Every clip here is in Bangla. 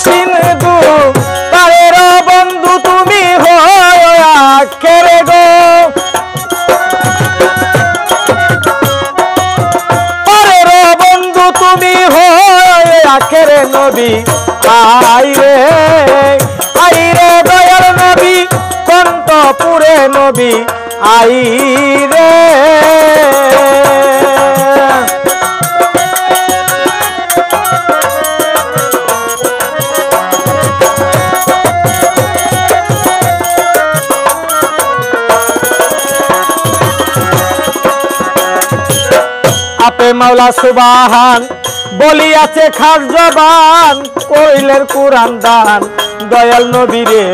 সিন্ধু পারের বন্ধু তুমি হয় আখেরে গো পারের বন্ধু তুমি হয় আখেরে নবী আইরে আইরে দয়াল নবী কণ্ঠপুরে নবী আইরে আপে মাওলা সুবহান বলিয়াছে খাস জবান কইলের কুরআন দান দয়াল নবী রে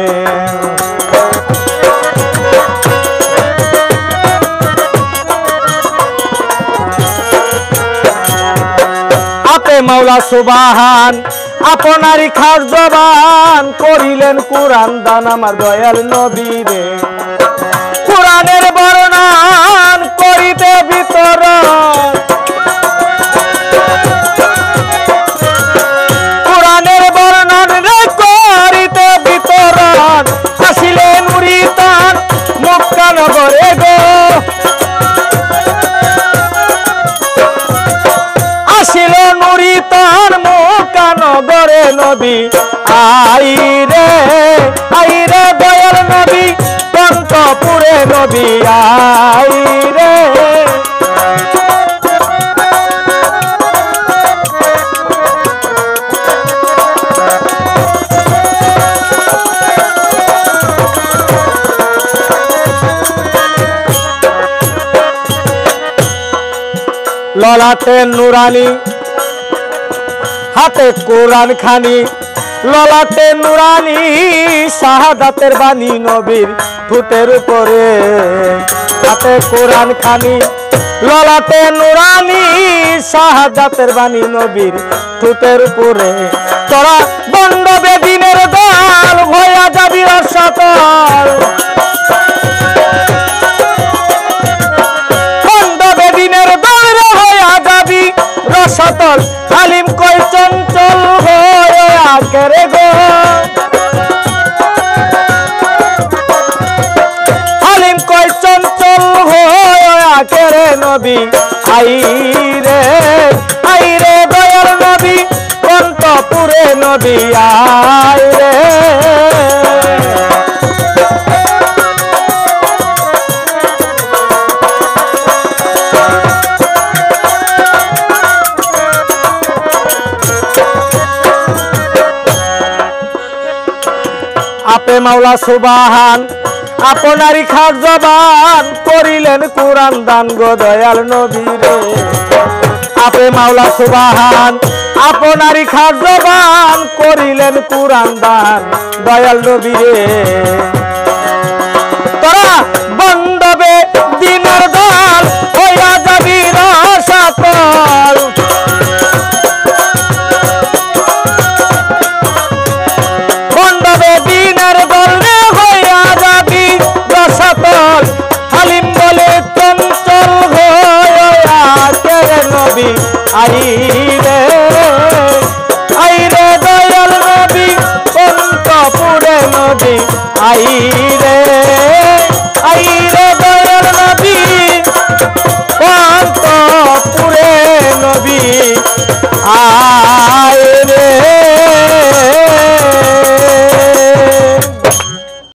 আপে মাওলা সুবহান আপনারই খাস জবান করিলেন কুরআন দান আমার দয়াল নবী রে কুরআনের বর্ণন করিতে বিতরণ কুরআনের বর্ণন রে করিতে বিতরণ আসিলেন মুরিতান মক্কা নগরে গো আসিল মুরিতান মক্কা নগরে নবী আইরে আইরে দয়াল নবী কণ্ঠপুরে নবী আইরে ললাটে নুরানি হাতে কোরআন খানি ললাটে নুরানি শাহাদাতের বাণী নবীর ঠোঁটের উপরে হাতে কোরআন খানি ললাটে নুরানি শাহাদাতের বাণী নবীর ঠোঁটের উপরে তোরা বন্ড বেদিনের দল ভয়া যাবি রসাতল বন্ড বেদিনের দল ভয়া যাবি রসাতল হালিম কই চঞ্চল হয়ে আখেরে গো হালিম কই চঞ্চল হয়ে আখেরে নবী আইরে আইরে দয়াল নবী কণ্ঠপুরে নবী আইরে আপে মাওলা সুবহান আপনারই খাস জবান করিলেন কুরআন দান গো দয়াল নবী রে আপে মাওলা সুবহান আপনারই খাস জবান করিলেন কুরআন দান দয়াল নবী রে